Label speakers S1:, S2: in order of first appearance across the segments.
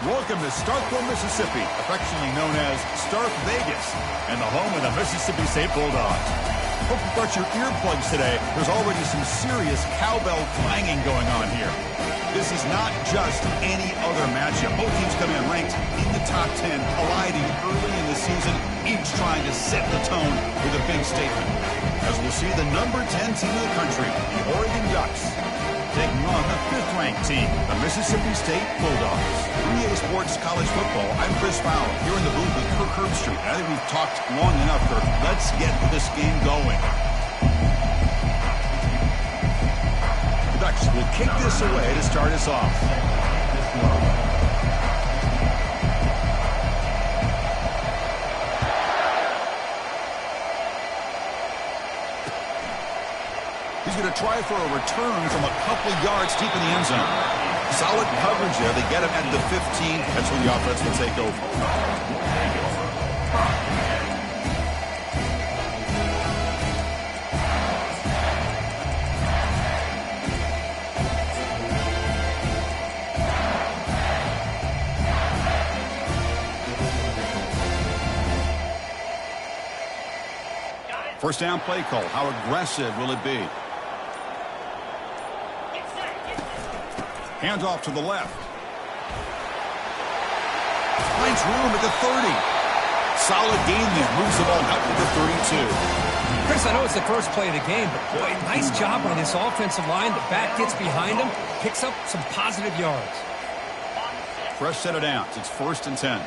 S1: Welcome to Starkville, Mississippi, affectionately known as Stark Vegas, and the home of the Mississippi State Bulldogs. Hope you got your earplugs today. There's already some serious cowbell clanging going on here. This is not just any other matchup. Both teams come in ranked in the top 10, colliding early in the season, each trying to set the tone with a big statement. As we'll see, the number 10 team in the country, the Oregon Ducks, taking on the 5th-ranked team, the Mississippi State Bulldogs. 3A Sports College Football, I'm Chris Fowler, here in the booth with Kirk Herbstreit. I think we've talked long enough, Kirk. Let's get this game going. The Ducks will kick this away to start us off. He's going to try for a return from a couple yards deep in the end zone. Solid coverage there. They get him at the 15. That's when the offense will take over. First down play call. How aggressive will it be? Hands off to the left. Finds room at the 30. Solid gain there. Moves the ball out to the 32.
S2: Chris, I know it's the first play of the game, but boy, nice job on this offensive line. The back gets behind him, picks up some positive yards.
S1: Fresh set of downs. It's 1st and 10.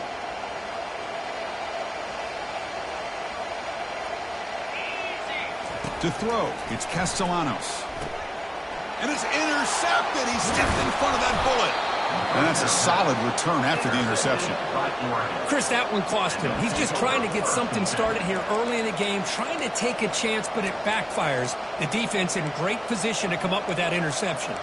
S1: To throw, it's Castellanos. And it's intercepted. He stepped in front of that bullet. And that's a solid return after the interception.
S2: Chris, that one cost him. He's just trying to get something started here early in the game, trying to take a chance, but it backfires. The defense in great position to come up with that interception.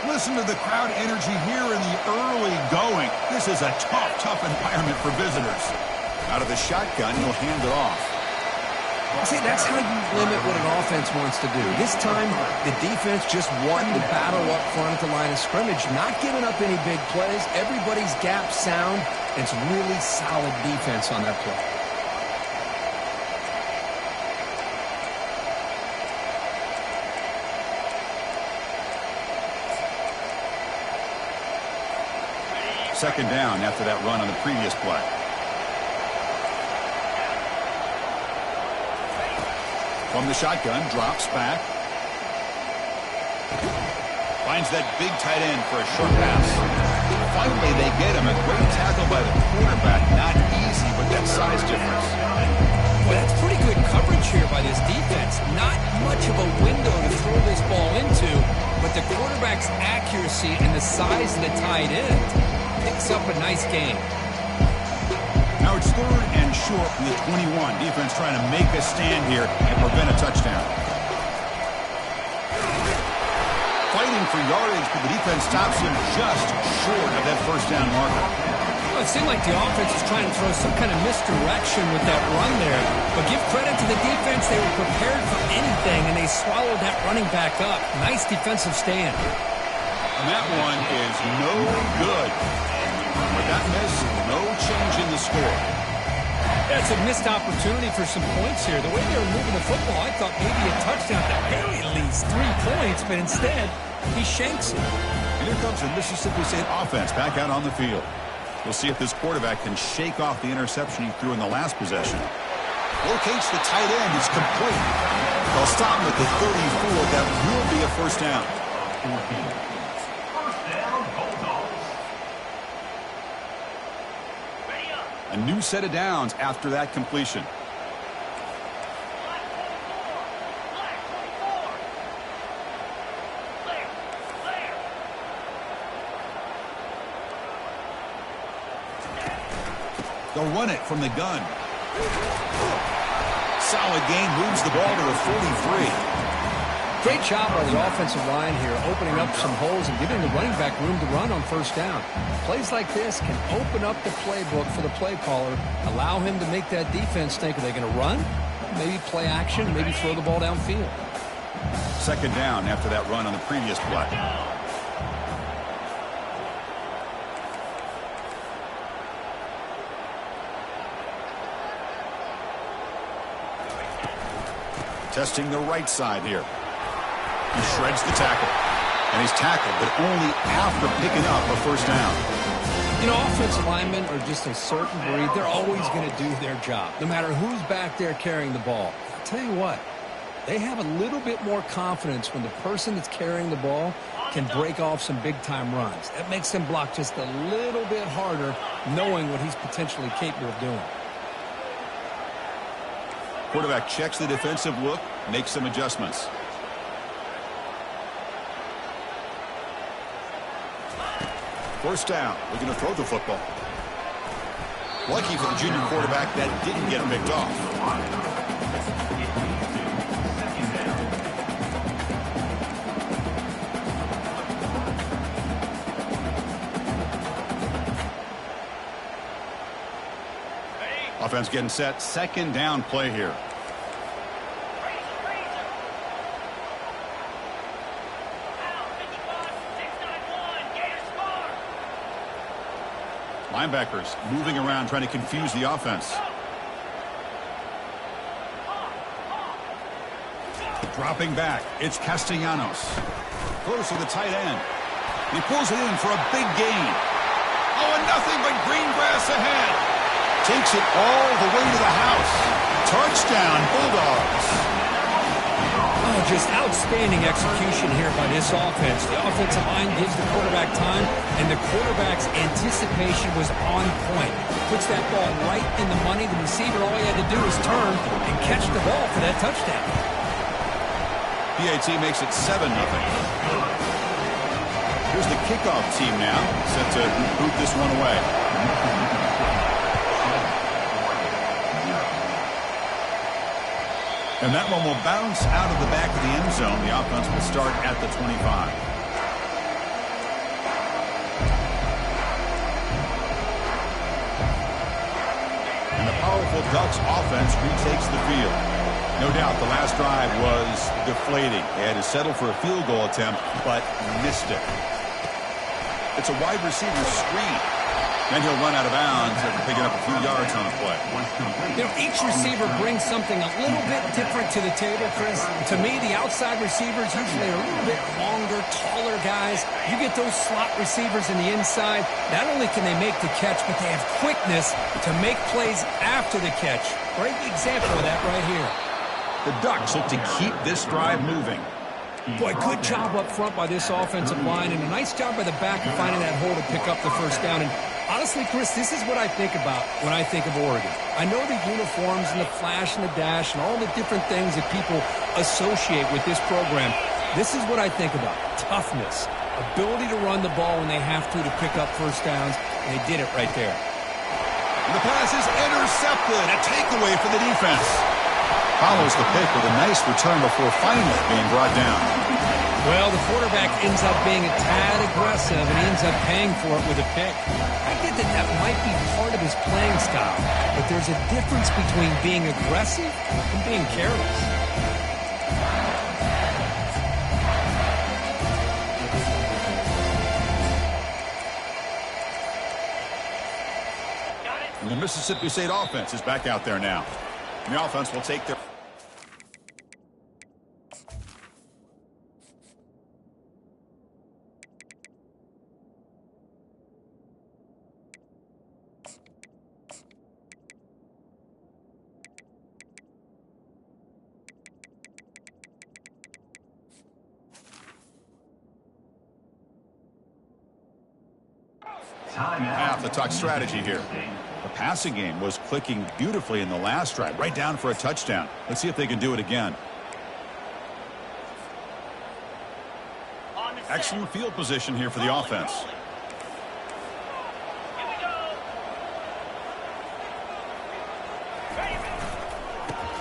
S1: Listen to the crowd energy here in the early going. This is a tough environment for visitors. Out of the shotgun, he'll hand it off.
S2: See, that's how you limit what an offense wants to do. This time, the defense just wanting to battle up front at the line of scrimmage, not giving up any big plays. Everybody's gap sound. It's really solid defense on that play.
S1: Second down after that run on the previous play. From the shotgun, drops back. Finds that big tight end for a short pass. Finally, they get him. A great tackle by the quarterback. Not easy with that size difference.
S2: Well, that's pretty good coverage here by this defense. Not much of a window to throw this ball into, but the quarterback's accuracy and the size of the tight end picks up a nice gain.
S1: Now it's 3rd and short from the 21. Defense trying to make a stand here and prevent a touchdown. Fighting for yardage, but the defense stops him just short of that first down marker.
S2: Well, it seemed like the offense was trying to throw some kind of misdirection with that run there. But give credit to the defense. They were prepared for anything, and they swallowed that running back up. Nice defensive stand.
S1: And that one is no good. With that miss, no change in the score.
S2: That's a missed opportunity for some points here. The way they were moving the football, I thought maybe a touchdown, at the very least 3 points, but instead, he shanks it.
S1: And here comes the Mississippi State offense back out on the field. We'll see if this quarterback can shake off the interception he threw in the last possession. Locates the tight end. It's complete. They'll stop him at the 34. That will be a first down. A new set of downs after that completion. They'll run it from the gun. Solid gain, moves the ball to the 43.
S2: Great job on the offensive line here, opening up some holes and giving the running back room to run on first down. Plays like this can open up the playbook for the play caller, allow him to make that defense think, are they going to run? Maybe play action, maybe throw the ball downfield.
S1: Second down after that run on the previous play. Testing the right side here. He shreds the tackle. And he's tackled, but only after picking up a first down.
S2: You know, offensive linemen are just a certain breed. They're always going to do their job, no matter who's back there carrying the ball. I'll tell you what, they have a little bit more confidence when the person that's carrying the ball can break off some big-time runs. That makes them block just a little bit harder, knowing what he's potentially capable of doing.
S1: Quarterback checks the defensive look, makes some adjustments. First down, looking to throw the football. Lucky for the junior quarterback that didn't get picked off. Offense getting set, second down play here. Linebackers moving around, trying to confuse the offense. Dropping back, it's Castellanos. Close to the tight end. He pulls it in for a big gain. Oh, and nothing but green grass ahead. Takes it all the way to the house. Touchdown, Bulldogs.
S2: Oh, just outstanding execution here by this offense. The offensive line gives the quarterback time, and the quarterback's anticipation was on point. Puts that ball right in the money. The receiver, all he had to do was turn and catch the ball for that touchdown.
S1: PAT makes it 7-0. Here's the kickoff team now, set to boot this one away. And that one will bounce out of the back of the end zone. The offense will start at the 25. And the powerful Ducks offense retakes the field. No doubt the last drive was deflating. They had to settle for a field goal attempt, but missed it. It's a wide receiver screen. Then he'll run out of bounds after picking up a few yards on the play.
S2: You know, each receiver brings something a little bit different to the table, Chris. To me, the outside receivers usually are a little bit longer, taller guys. You get those slot receivers in the inside. Not only can they make the catch, but they have quickness to make plays after the catch. Great example of that right here.
S1: The Ducks look to keep this drive moving.
S2: Boy, good job up front by this offensive line, and a nice job by the back of finding that hole to pick up the first down. And honestly, Chris, this is what I think about when I think of Oregon. I know the uniforms and the flash and the dash and all the different things that people associate with this program. This is what I think about. Toughness, ability to run the ball when they have to pick up first downs, and they did it right there.
S1: The pass is intercepted. A takeaway for the defense. Follows the pick with a nice return before finally being brought down.
S2: Well, the quarterback ends up being a tad aggressive, and he ends up paying for it with a pick. I get that that might be part of his playing style, but there's a difference between being aggressive and being careless.
S1: And the Mississippi State offense is back out there now. And the offense will take their... Half the talk strategy here. The passing game was clicking beautifully in the last drive, right down for a touchdown. Let's see if they can do it again. Excellent field position here for the offense.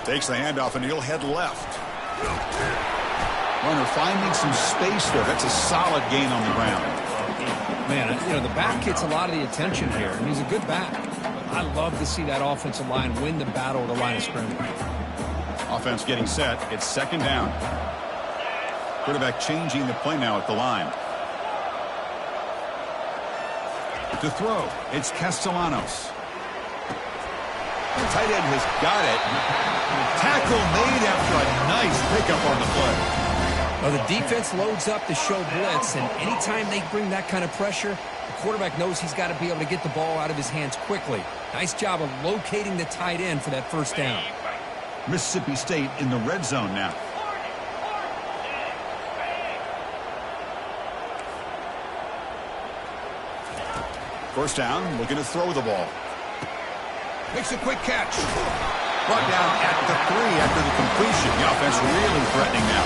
S1: Takes the handoff and he'll head left. Runner finding some space there. That's a solid gain on the ground.
S2: Man, you know, the back gets a lot of the attention here, and he's a good back. I love to see that offensive line win the battle at the line of scrimmage.
S1: Offense getting set. It's second down. Quarterback changing the play now at the line. To throw, it's Castellanos. The tight end has got it. Tackle made after a nice pickup on the play.
S2: Well, the defense loads up to show blitz, and anytime they bring that kind of pressure, the quarterback knows he's got to be able to get the ball out of his hands quickly. Nice job of locating the tight end for that first down.
S1: Mississippi State in the red zone now. First down, looking to throw the ball. Makes a quick catch. Brought down at the 3 after the completion. The offense really threatening now.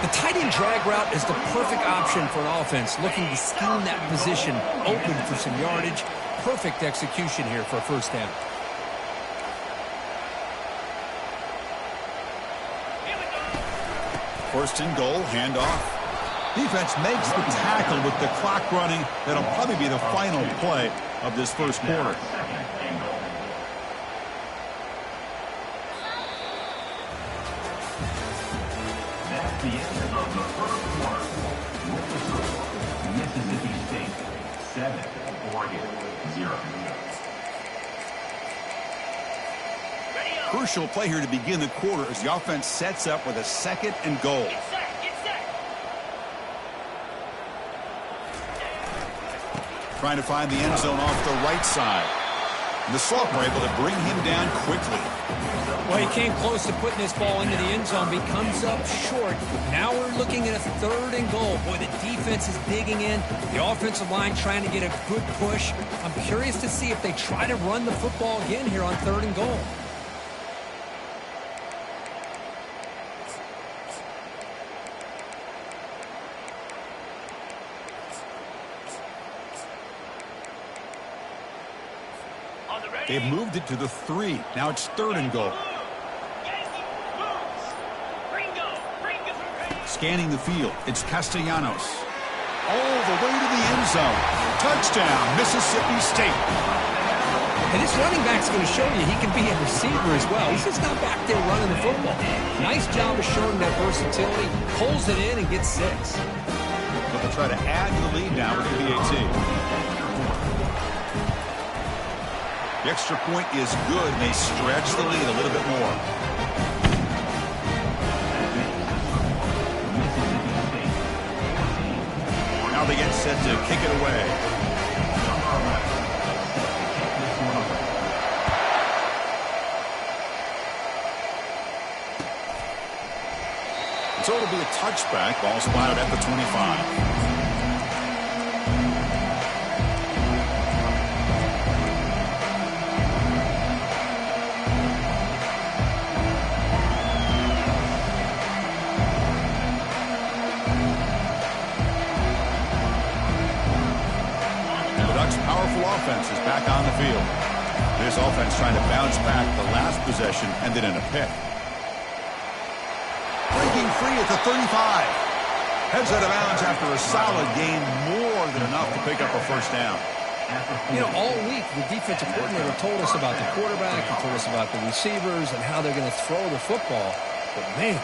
S2: The tight end drag route is the perfect option for an offense looking to scheme that position open for some yardage. Perfect execution here for a first down.
S1: First and goal, handoff. Defense makes the tackle with the clock running. That'll probably be the final play of this first quarter.
S3: That's the end of the first quarter. Mississippi State 7, Oregon 0.
S1: Crucial play here to begin the quarter as the offense sets up with a second and goal. Trying to find the end zone off the right side. And the Sophomore able to bring him down quickly.
S2: Well, he came close to putting this ball into the end zone, but he comes up short. Now we're looking at a third and goal. Boy, the defense is digging in. The offensive line trying to get a good push. I'm curious to see if they try to run the football again here on third and goal.
S1: They've moved it to the 3. Now it's third and goal. Scanning the field. It's Castellanos. All the way to the end zone. Touchdown, Mississippi State.
S2: And this running back's going to show you he can be a receiver as well. He's just not back there running the football. Nice job of showing that versatility. Pulls it in and gets 6.
S1: But they'll try to add to the lead now with the PAT. The extra point is good, and they stretch the lead a little bit more. Now they get set to kick it away. So it'll be a touchback. Ball spotted at the 25. Offense is back on the field. This offense trying to bounce back. The last possession ended in a pick. Breaking free at the 35. Heads out of bounds after a solid gain, more than enough to pick up a first down.
S2: You know, all week the defensive coordinator told us about the quarterback, he told us about the receivers and how they're going to throw the football. But man,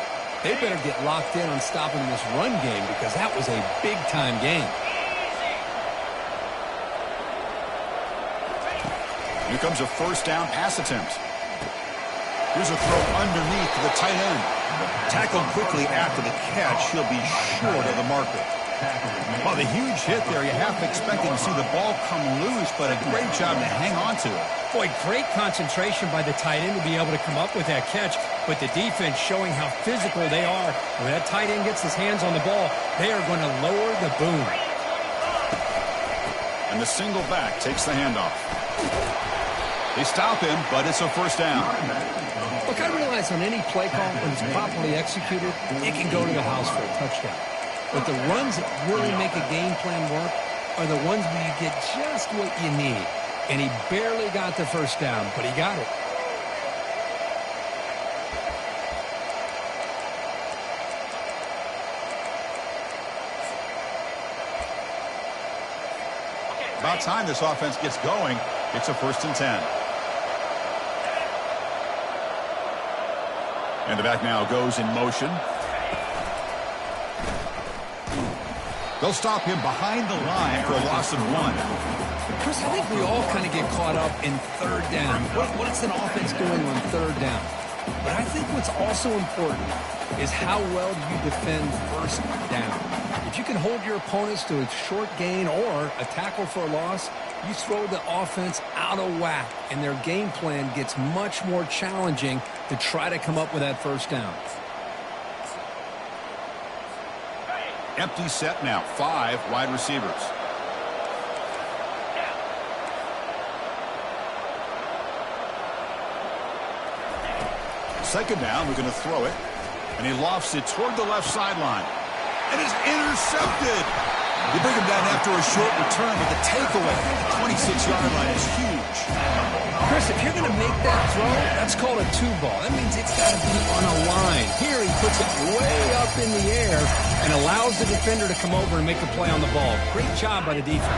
S2: they better get locked in on stopping this run game because that was a big-time game.
S1: Here comes a first down pass attempt. Here's a throw underneath to the tight end. Tackled quickly after the catch. He'll be short of the marker. Well, the huge hit there. You half expected to see the ball come loose, but a great job to hang on to it.
S2: Boy, great concentration by the tight end to be able to come up with that catch, but the defense showing how physical they are. When that tight end gets his hands on the ball, they are going to lower the boom.
S1: And the single back takes the handoff. They stop him, but it's a first down.
S2: Look, I realize on any play call, when it's properly executed, it can go to the house for a touchdown. But the runs that really make a game plan work are the ones where you get just what you need. And he barely got the first down, but he got it.
S1: About time this offense gets going. It's a 1st and 10. And the back now goes in motion. They'll stop him behind the line for a loss of 1.
S2: Chris, I think we all kind of get caught up in third down. What is an offense doing on third down? But I think what's also important is how well do you defend first down. If you can hold your opponents to a short gain or a tackle for a loss, you throw the offense out of whack, and their game plan gets much more challenging to try to come up with that first down.
S1: Empty set now, 5 wide receivers. Second down, we're going to throw it. And he lofts it toward the left sideline. And is intercepted. They bring him down after a short return, but the takeaway at the 26-yard line is huge.
S2: Chris, if you're going to make that throw, that's called a 2-ball. That means it's got to be on a line. Here he puts it way up in the air and allows the defender to come over and make a play on the ball. Great job by the defense.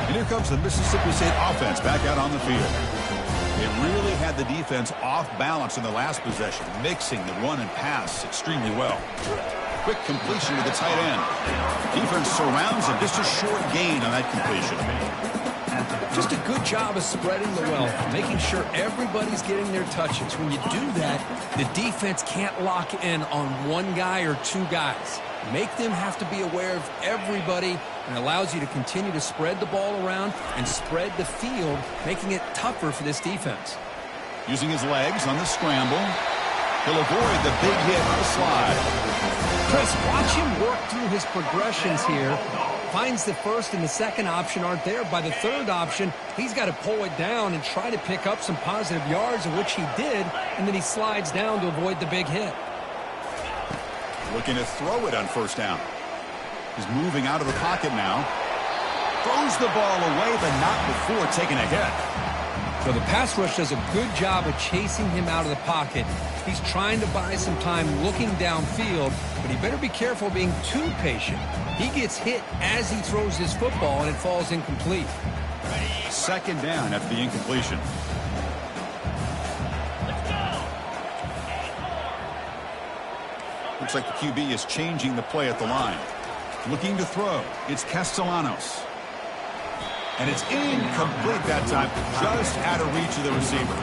S1: And here comes the Mississippi State offense back out on the field. They really had the defense off balance in the last possession, mixing the run and pass extremely well. Quick completion to the tight end. Defense surrounds him. Just a short gain on that completion.
S2: Just a good job of spreading the wealth, making sure everybody's getting their touches. When you do that, the defense can't lock in on one guy or 2 guys. Make them have to be aware of everybody, and allows you to continue to spread the ball around and spread the field, making it tougher for this defense.
S1: Using his legs on the scramble. He'll avoid the big hit on the slide.
S2: Chris, watch him work through his progressions here. Finds the first and the second option aren't there. By the third option, he's got to pull it down and try to pick up some positive yards, of which he did, and then he slides down to avoid the big hit.
S1: Looking to throw it on first down. He's moving out of the pocket now. Throws the ball away, but not before taking a hit.
S2: So the pass rush does a good job of chasing him out of the pocket. He's trying to buy some time looking downfield, but he better be careful being too patient. He gets hit as he throws his football, and it falls incomplete.
S1: Second down after the incompletion. Looks like the QB is changing the play at the line. Looking to throw. It's Castellanos. And it's incomplete that time. Just out of reach of the receiver.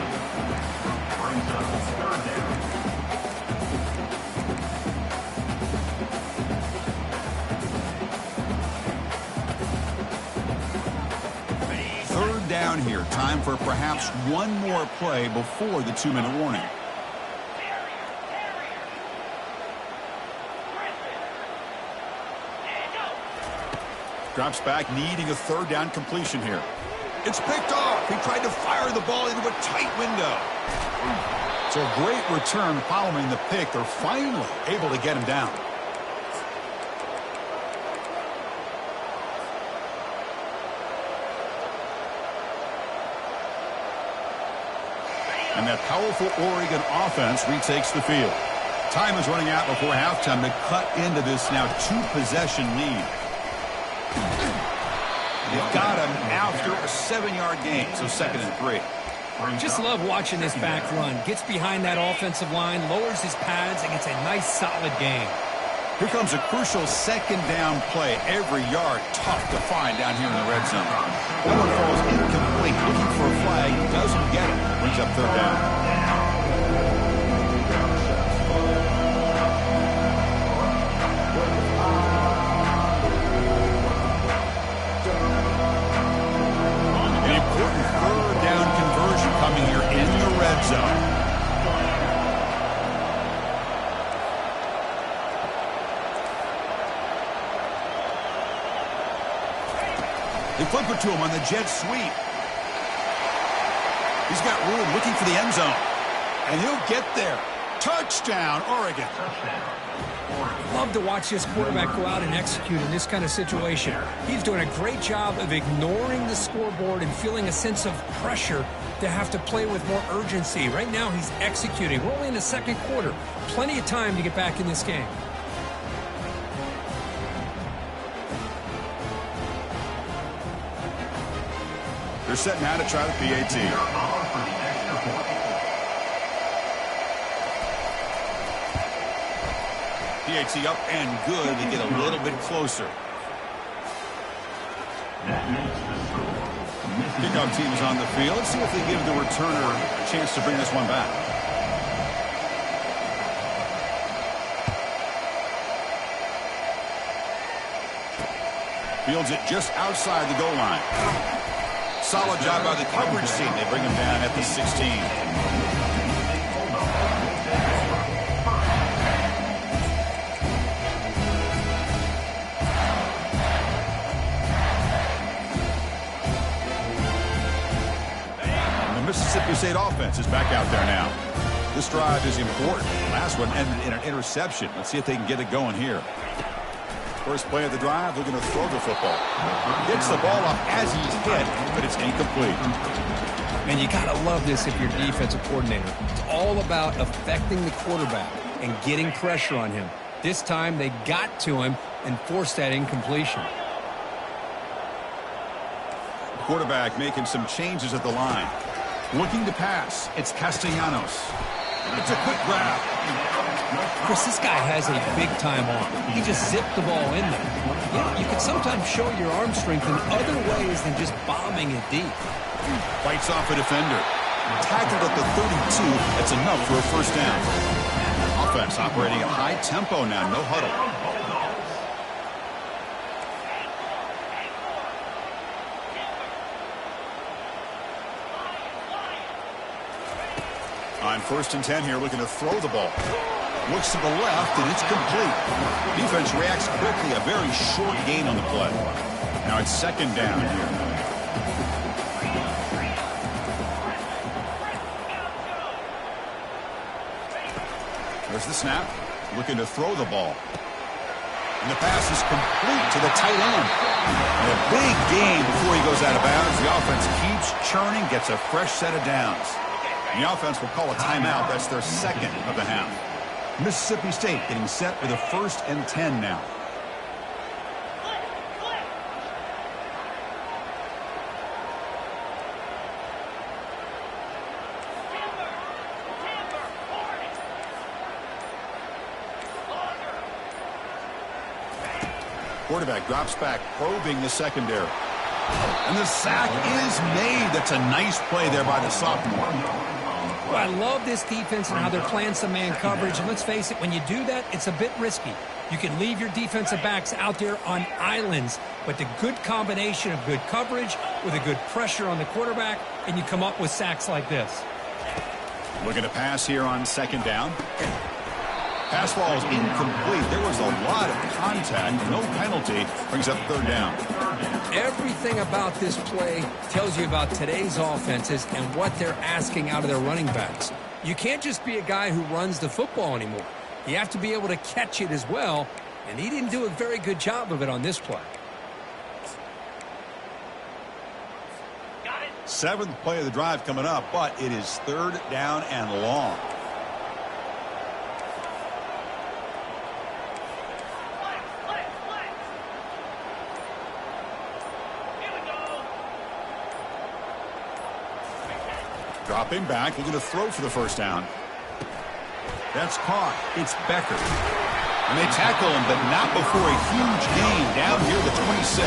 S1: Third down here. Time for perhaps one more play before the 2-minute warning. Drops back, needing a third down completion here. It's picked off. He tried to fire the ball into a tight window. So a great return following the pick. They're finally able to get him down. And that powerful Oregon offense retakes the field. Time is running out before halftime to cut into this now 2-possession lead. They've got him after a 7-yard gain, so 2nd and 3.
S2: Just love watching this back run. Gets behind that offensive line, lowers his pads, and gets a nice solid gain.
S1: Here comes a crucial second down play. Every yard tough to find down here in the red zone. That one falls incomplete. Looking for a flag, doesn't get it. Brings up third down. Coming here in the red zone. They flip it to him on the jet sweep. He's got room, looking for the end zone. And he'll get there. Touchdown, Oregon.
S2: Love to watch this quarterback go out and execute in this kind of situation. He's doing a great job of ignoring the scoreboard and feeling a sense of pressure to have to play with more urgency. Right now, he's executing. We're only in the second quarter. Plenty of time to get back in this game.
S1: They're set now to try the PAT. PAT up and good. They get a little bit closer. Kickoff team is on the field. Let's see if they give the returner a chance to bring this one back. Fields it just outside the goal line. Solid job by the coverage team. They bring him down at the 16. Mississippi State offense is back out there now. This drive is important. Last one ended in an interception. Let's see if they can get it going here. First play of the drive, they're going to throw the football. Gets the ball up as he's hit, but it's incomplete.
S2: And you got to love this if you're defensive coordinator. It's all about affecting the quarterback and getting pressure on him. This time they got to him and forced that incompletion.
S1: Quarterback making some changes at the line. Looking to pass. It's Castellanos. It's a quick grab.
S2: Chris, this guy has a big-time arm. He just zipped the ball in there. Yeah, you can sometimes show your arm strength in other ways than just bombing it deep.
S1: Fights off a defender. Tackled at the 32. That's enough for a first down. Offense operating at high tempo now. No huddle. On 1st and 10 here, looking to throw the ball. Looks to the left, and it's complete. Defense reacts quickly. A very short gain on the play. Now it's 2nd down here. There's the snap. Looking to throw the ball. And the pass is complete to the tight end. And a big gain before he goes out of bounds. The offense keeps churning, gets a fresh set of downs. The offense will call a timeout. That's their 2nd of the half. Mississippi State getting set for the 1st and 10 now. Quarterback drops back, probing the secondary. And the sack is made. That's a nice play there by the sophomore.
S2: Well, I love this defense and how they're playing some man coverage. And let's face it, when you do that, it's a bit risky. You can leave your defensive backs out there on islands, but the good combination of good coverage with a good pressure on the quarterback, and you come up with sacks like this.
S1: Looking to pass here on 2nd down. Pass ball is incomplete. There was a lot of contact. No penalty. Brings up 3rd down.
S2: Everything about this play tells you about today's offenses and what they're asking out of their running backs. You can't just be a guy who runs the football anymore. You have to be able to catch it as well, and he didn't do a very good job of it on this play.
S1: 7th play of the drive coming up, but it is 3rd down and long. Dropping back, looking to throw for the 1st down. That's caught. It's Becker. And they tackle him, but not before a huge gain down here to 26.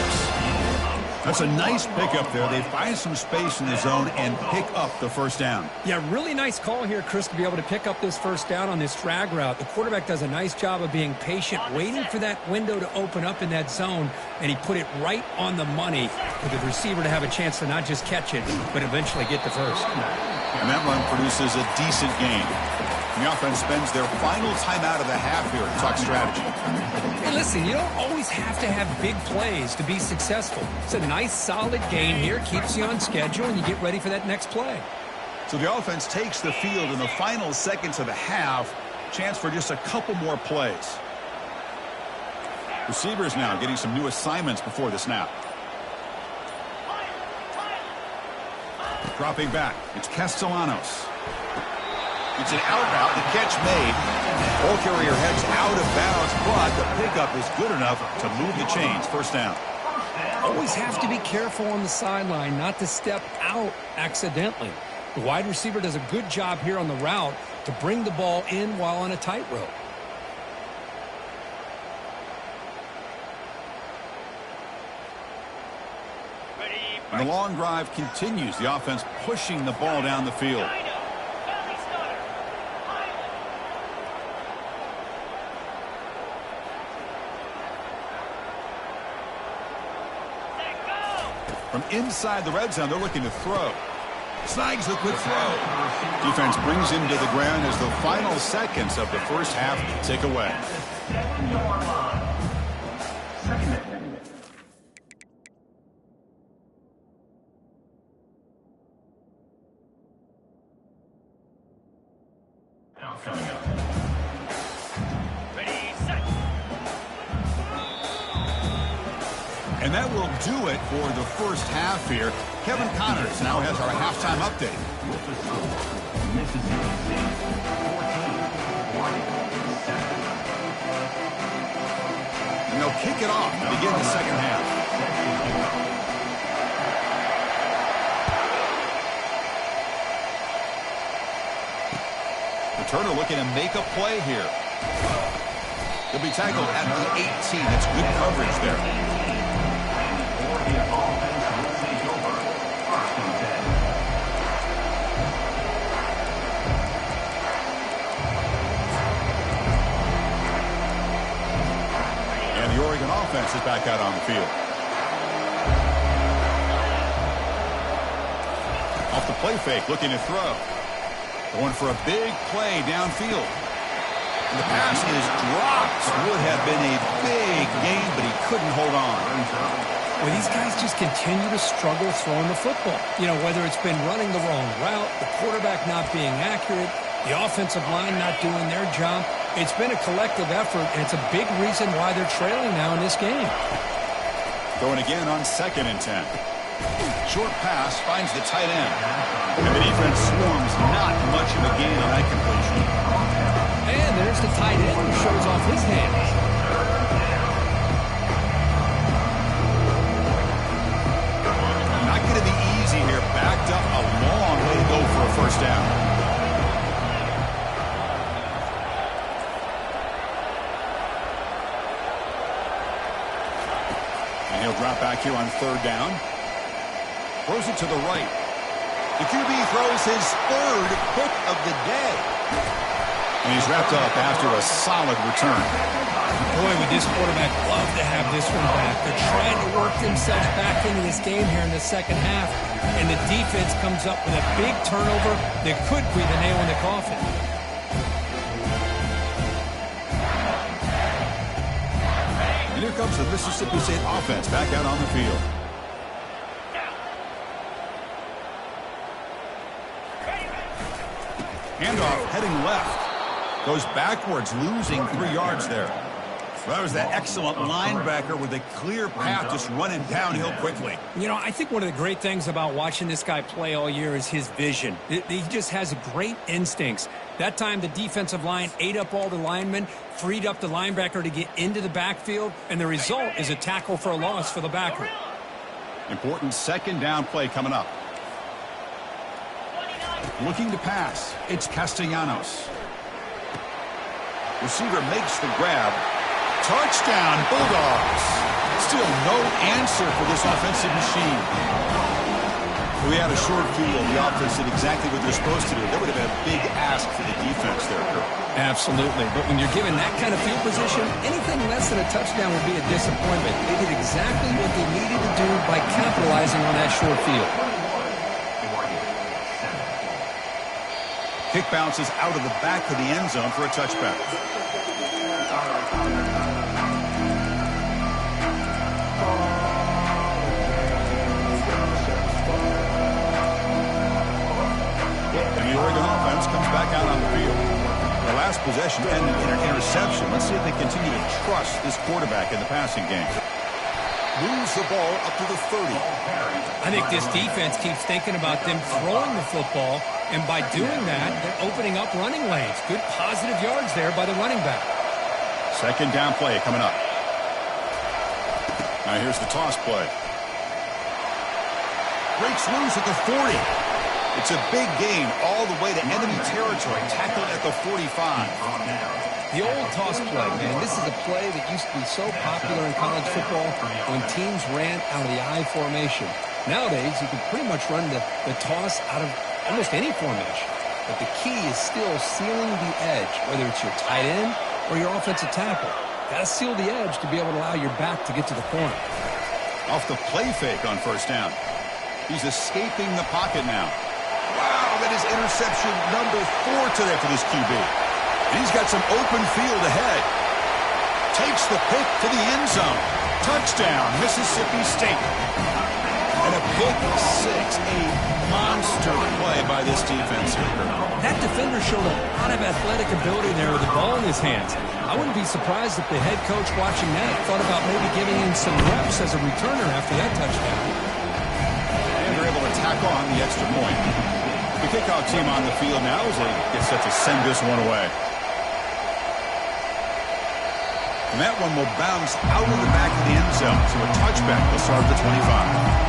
S1: That's a nice pickup there. They find some space in the zone and pick up the 1st down.
S2: Yeah, really nice call here, Chris, to be able to pick up this 1st down on this drag route. The quarterback does a nice job of being patient, waiting for that window to open up in that zone, and he put it right on the money for the receiver to have a chance to not just catch it, but eventually get the 1st.
S1: And that run produces a decent gain. And the offense spends their final timeout of the half here to talk strategy.
S2: Hey, listen, you don't always have to have big plays to be successful. It's a nice, solid gain here, keeps you on schedule, and you get ready for that next play.
S1: So the offense takes the field in the final seconds of the half. Chance for just a couple more plays. Receivers now getting some new assignments before the snap. Dropping back, it's Castellanos. It's an out route, the catch made. Ball carrier heads out of bounds, but the pickup is good enough to move the chains. 1st down.
S2: Always have to be careful on the sideline not to step out accidentally. The wide receiver does a good job here on the route to bring the ball in while on a tightrope.
S4: Ready,
S1: And the long drive continues. The offense pushing the ball down the field. From inside the red zone, they're looking to throw. Snags the quick throw. Defense brings him to the ground as the final seconds of the first half tick away.
S3: Now coming up.
S1: And that will do it for the first half here. Kevin Connors now has our halftime update.
S3: With the score, Mississippi State 14, Oregon 7.
S1: And they'll kick it off to begin the second half. Returner looking to make a play here. He'll be tackled at the 18. That's good coverage there. And the Oregon offense is back out on the field. Off the play fake, looking to throw. Going for a big play downfield. And the pass is dropped. Would have been a big gain, but he couldn't hold on.
S2: Well, these guys just continue to struggle throwing the football. You know, whether it's been running the wrong route, the quarterback not being accurate, the offensive line not doing their job. It's been a collective effort, and it's a big reason why they're trailing now in this game.
S1: Going again on 2nd and 10. Short pass finds the tight end. And the defense swarms not much of a gain on that completion.
S2: And there's the tight end who shows off his hands.
S1: Not going to be easy here. Backed up a long way to go for a first down. And he'll drop back here on 3rd down. Throws it to the right. The QB throws his 3rd pick of the day. And he's wrapped up after a solid return.
S2: Boy, would this quarterback love to have this one back. They're trying to work themselves back into this game here in the second half. And the defense comes up with a big turnover that could be the nail in the coffin.
S1: And here comes the Mississippi State offense back out on the field. Handoff heading left. Goes backwards, losing 3 yards there. Well, that was that excellent linebacker with a clear path just running downhill quickly.
S2: You know, I think one of the great things about watching this guy play all year is his vision. He just has great instincts. That time, the defensive line ate up all the linemen, freed up the linebacker to get into the backfield, and the result is a tackle for a loss for the backer.
S1: Important 2nd down play coming up. Looking to pass. It's Castellanos. Receiver makes the grab. Touchdown, Bulldogs. Still no answer for this offensive machine. We had a short field. The offense did exactly what they're supposed to do. That would have been a big ask for the defense there, Kurt.
S2: Absolutely. But when you're given that kind of field position, anything less than a touchdown would be a disappointment. They did exactly what they needed to do by capitalizing on that short field.
S1: Kick bounces out of the back of the end zone for a touchback. And the Oregon offense comes back out on the field. The last possession ended in an interception. Let's see if they continue to trust this quarterback in the passing game. Moves the ball up to the 30.
S2: I think this defense keeps thinking about them throwing the football, and by doing that, they're opening up running lanes. Good positive yards there by the running back.
S1: 2nd down play coming up. Now here's the toss play. Breaks loose at the 40. It's a big gain all the way to enemy territory. Tackled at the 45.
S2: The old toss play, man, this is a play that used to be so popular in college football when teams ran out of the I formation. Nowadays, you can pretty much run the toss out of almost any formation. But the key is still sealing the edge, whether it's your tight end or your offensive tackle. Got to seal the edge to be able to allow your back to get to the corner.
S1: Off the play fake on first down. He's escaping the pocket now. Wow, that is interception number 4 today for this QB. And he's got some open field ahead. Takes the pick to the end zone. Touchdown, Mississippi State. And a pick 6, a monster play by this defense here.
S2: That defender showed a lot of athletic ability there with the ball in his hands. I wouldn't be surprised if the head coach watching that thought about maybe giving him some reps as a returner after that touchdown.
S1: And they're able to tack on the extra point. The kickoff team on the field now as they get set to send this one away. And that one will bounce out of the back of the end zone. So a touchback will start the 25.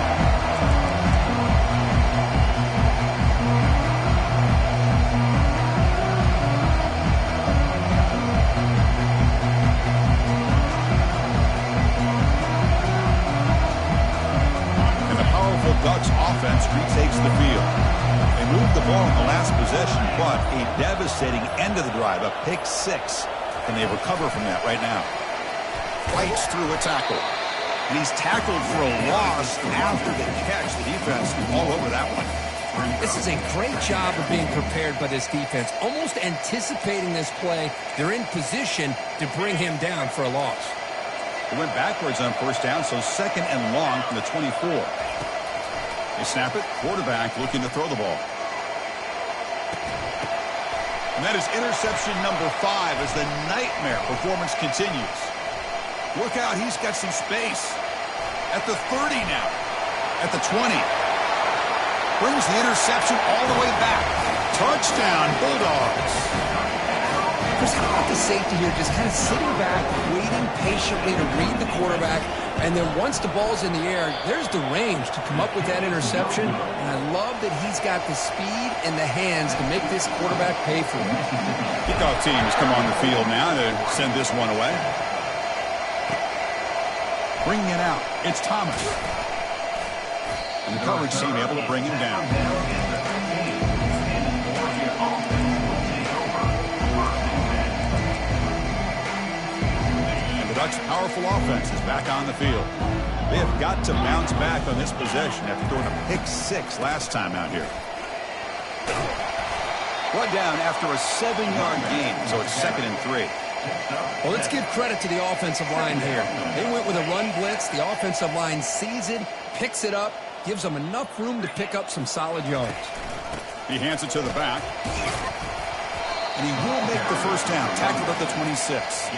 S1: Ducks offense retakes the field. They moved the ball in the last possession, but a devastating end of the drive, a pick 6. And they recover from that right now. Fights through a tackle. And he's tackled for a loss after the catch. The defense all over that one.
S2: This is a great job of being prepared by this defense. Almost anticipating this play. They're in position to bring him down for a loss.
S1: He went backwards on first down, so 2nd and long from the 24. They snap it. Quarterback looking to throw the ball. And that is interception number 5 as the nightmare performance continues. Look out, he's got some space. At the 30 now. At the 20. Brings the interception all the way back. Touchdown, Bulldogs.
S2: Chris, how about the safety here just kind of sitting back, waiting patiently to read the quarterback, and then once the ball's in the air, there's the range to come up with that interception, and I love that he's got the speed and the hands to make this quarterback pay for it.
S1: Kickoff team has come on the field now to send this one away. Bringing it out, it's Thomas. And the coverage team able to bring him down. Ducks' powerful offense is back on the field. They have got to bounce back on this possession after throwing a pick 6 last time out here. Brought down after a 7-yard gain, so it's 2nd and 3.
S2: Well, let's give credit to the offensive line here. They went with a run blitz. The offensive line sees it, picks it up, gives them enough room to pick up some solid yards.
S1: He hands it to the back. And he will make the first down, tackled at the 26.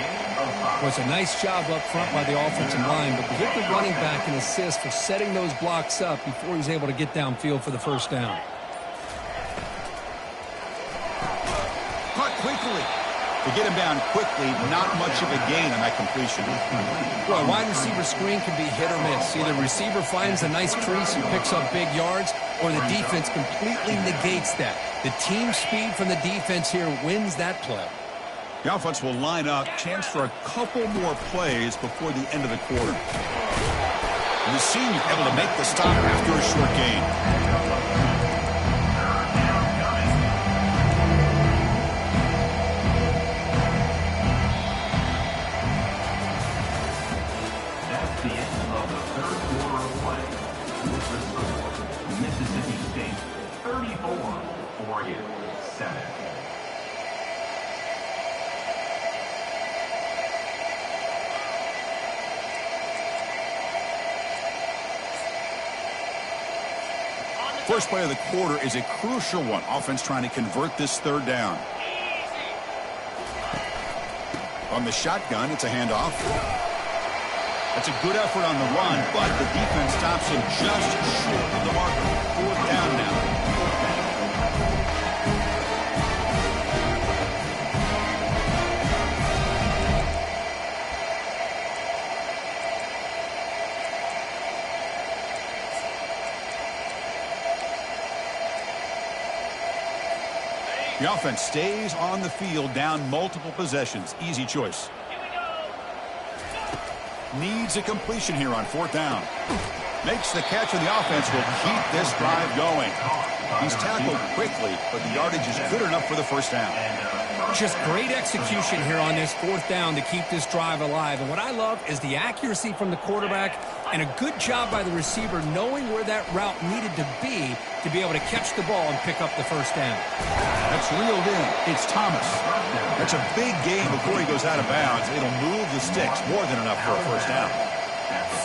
S2: Was a nice job up front by the offensive line, but give the running back an assist for setting those blocks up before he's able to get downfield for the first down.
S1: Caught quickly. To get him down quickly, not much of a gain on that completion.
S2: Well, a wide receiver screen can be hit or miss. Either receiver finds a nice crease and picks up big yards, or the defense completely negates that. The team speed from the defense here wins that play.
S1: The offense will line up, chance for a couple more plays before the end of the quarter. And the senior able to make the stop after a short gain.
S3: That's the end of the 3rd quarter of play. With the score, Mississippi State 34, Oregon 7.
S1: First play of the quarter is a crucial one. Offense trying to convert this 3rd down. On the shotgun, it's a handoff. That's a good effort on the run, but the defense stops him just short of the marker. 4th down now. The offense stays on the field, down multiple possessions. Easy choice. Needs a completion here on 4th down. Makes the catch, and the offense will keep this drive going. He's tackled quickly, but the yardage is good enough for the first down.
S2: Just great execution here on this fourth down to keep this drive alive. And what I love is the accuracy from the quarterback and a good job by the receiver knowing where that route needed to be able to catch the ball and pick up the first down.
S1: That's reeled in. It's Thomas. That's a big gain before he goes out of bounds. It'll move the sticks more than enough for a first down.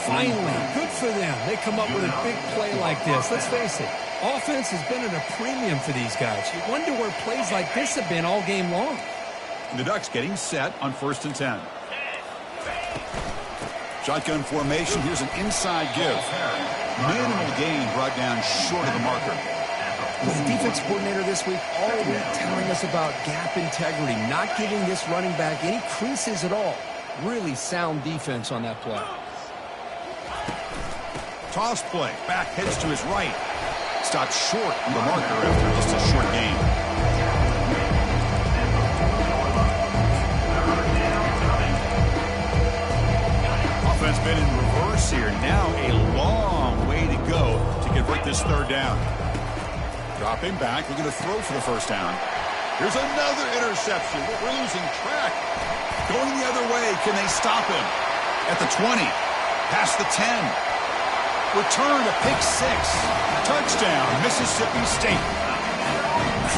S2: Finally, good for them. They come up with a big play like this. Let's face it, offense has been at a premium for these guys. You wonder where plays like this have been all game long.
S1: The Ducks getting set on 1st and 10. Shotgun formation. Here's an inside give. Minimal gain brought down short of the marker.
S2: The defense coordinator this week all week telling us about gap integrity, not giving this running back any creases at all. Really sound defense on that play.
S1: Toss play. Back heads to his right. Stopped short of the marker after just a short gain. Offense been in reverse here. Now a long way to go to convert this third down. Dropping back. We're going to throw for the first down. Here's another interception. We're losing track. Going the other way. Can they stop him? At the 20. Past the 10. Return to pick 6. Touchdown, Mississippi State.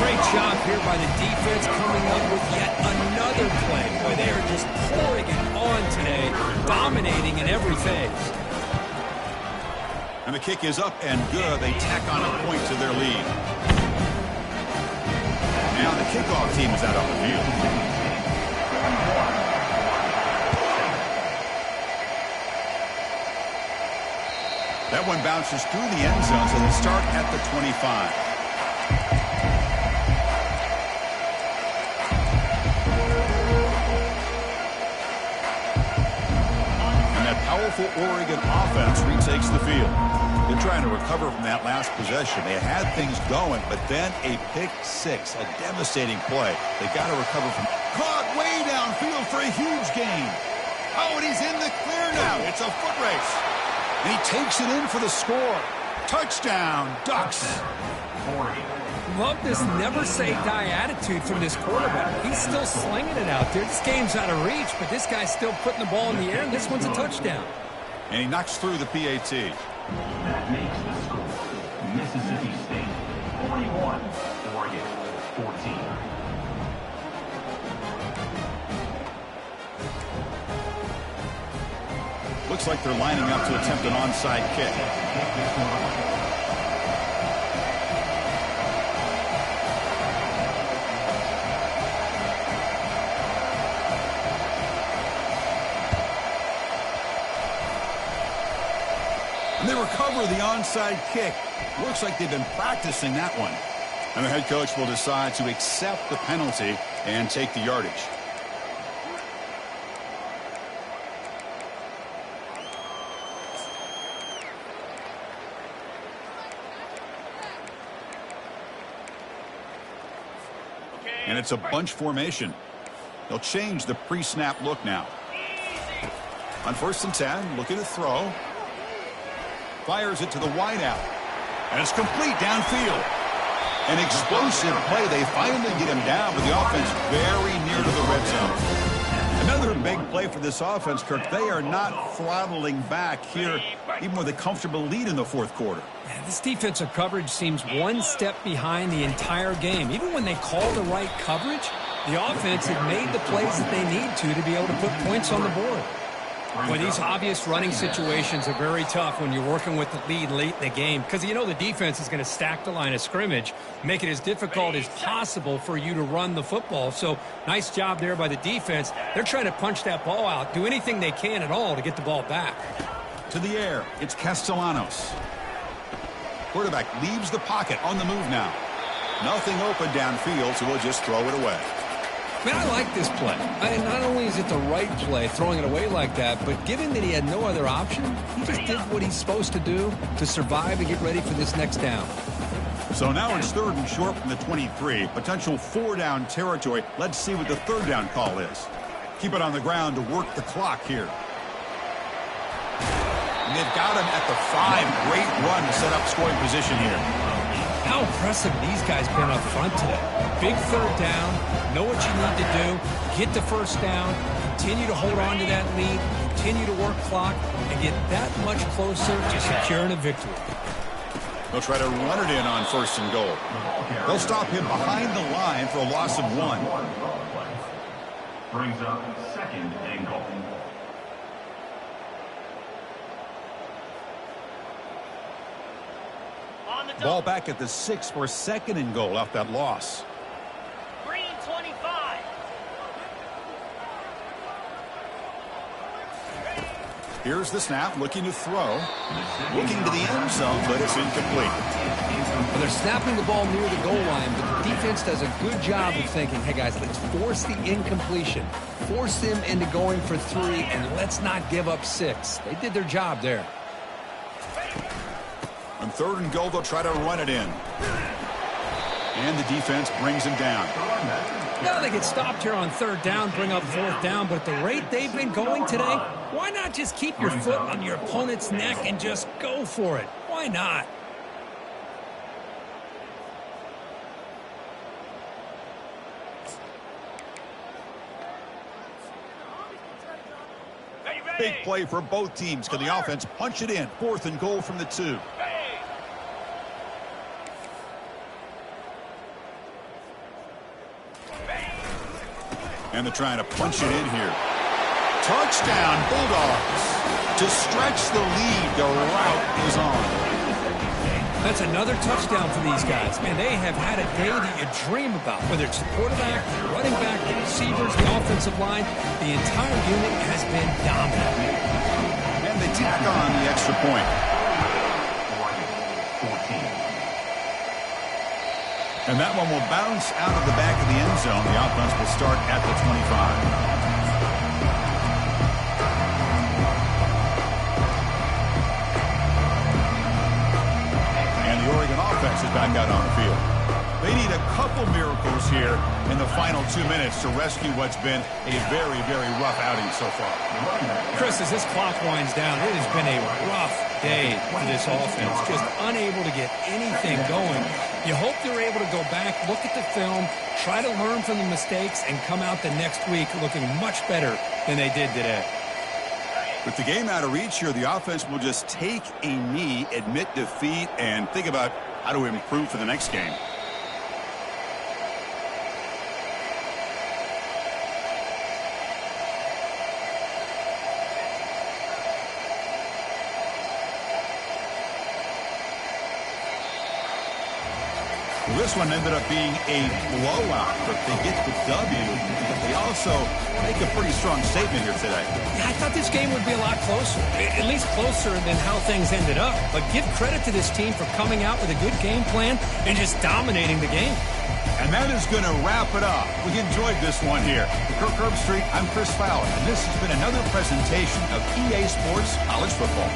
S2: Great job here by the defense coming up with yet another play where they are just pouring it on today, dominating in every phase.
S1: And the kick is up and good. They tack on a point to their lead. Now the kickoff team is out on the field. That one bounces through the end zone, so they start at the 25. And that powerful Oregon offense retakes the field. They're trying to recover from that last possession. They had things going, but then a pick 6, a devastating play. They got to recover from. Caught way downfield for a huge gain. Oh, and he's in the clear now. It's a foot race. And he takes it in for the score. Touchdown, Ducks.
S2: Love this never-say-die attitude from this quarterback. He's still slinging it out there. This game's out of reach, but this guy's still putting the ball in the air, and this one's a touchdown.
S1: And he knocks through the PAT.
S3: That makes the score Mississippi State 41, Oregon 14.
S1: Looks like they're lining up to attempt an onside kick. And they recover the onside kick. Looks like they've been practicing that one. And the head coach will decide to accept the penalty and take the yardage. And it's a bunch formation. They'll change the pre-snap look now. On 1st and 10, looking to throw. Fires it to the wideout. And it's complete downfield. An explosive play. They finally get him down, but the offense very near to the red zone. Another big play for this offense, Kirk. They are not throttling back here, even with a comfortable lead in the fourth quarter.
S2: Yeah, this defensive coverage seems one step behind the entire game. Even when they call the right coverage, the offense has made the plays that they need to be able to put points on the board. Well, these obvious running situations are very tough when you're working with the lead late in the game because you know the defense is going to stack the line of scrimmage, make it as difficult as possible for you to run the football. So nice job there by the defense. They're trying to punch that ball out, do anything they can at all to get the ball back.
S1: To the air, it's Castellanos. Quarterback leaves the pocket on the move now. Nothing open downfield, so we'll just throw it away.
S2: Man, I like this play. Not only is it the right play, throwing it away like that, but given that he had no other option, he just did what he's supposed to do to survive and get ready for this next down.
S1: So now it's 3rd and short from the 23. Potential 4-down territory. Let's see what the 3rd down call is. Keep it on the ground to work the clock here. And they've got him at the 5. Great run to set up scoring position here.
S2: How impressive these guys been up front today. Big third down, know what you need to do, get the first down, continue to hold on to that lead, continue to work clock, and get that much closer to securing a victory.
S1: They'll try to run it in on 1st and goal. They'll stop him behind the line for a loss of 1.
S3: Brings up 2nd and goal.
S1: Ball back at the 6 for 2nd and goal off that loss.
S4: Green 25.
S1: Here's the snap, looking to throw. Looking to the end zone, but it's incomplete.
S2: Well, they're snapping the ball near the goal line, but the defense does a good job of thinking, hey, guys, let's force the incompletion. Force them into going for 3, and let's not give up 6. They did their job there.
S1: On 3rd and goal, they'll try to run it in. And the defense brings him down.
S2: Now they get stopped here on 3rd down, bring up 4th down, but at the rate they've been going today, why not just keep your foot on your opponent's neck and just go for it? Why not?
S1: Big play for both teams. Can the offense punch it in? 4th and goal from the 2. And they're trying to punch it in here. Touchdown, Bulldogs. To stretch the lead, the route is on.
S2: That's another touchdown for these guys. Man, they have had a day that you dream about. Whether it's the quarterback, the running back, the receivers, the offensive line, the entire unit has been dominant.
S1: And they tack on the extra point. 14. And that one will bounce out of the back of the end zone. The offense will start at the 25. Oregon offense is back out on the field. They need a couple miracles here in the final 2 minutes to rescue what's been a very, very rough outing so far.
S2: Chris, as this clock winds down, it has been a rough day for this offense. Just unable to get anything going. You hope they're able to go back, look at the film, try to learn from the mistakes, and come out the next week looking much better than they did today.
S1: With the game out of reach here, the offense will just take a knee, admit defeat, and think about how to improve for the next game. This one ended up being a blowout, but they get the W. They also make a pretty strong statement here today.
S2: Yeah, I thought this game would be a lot closer, at least closer than how things ended up. But give credit to this team for coming out with a good game plan and just dominating the game.
S1: And that is going to wrap it up. We enjoyed this one here. For Kirk Herbstreit, I'm Chris Fowler, and this has been another presentation of EA Sports College Football.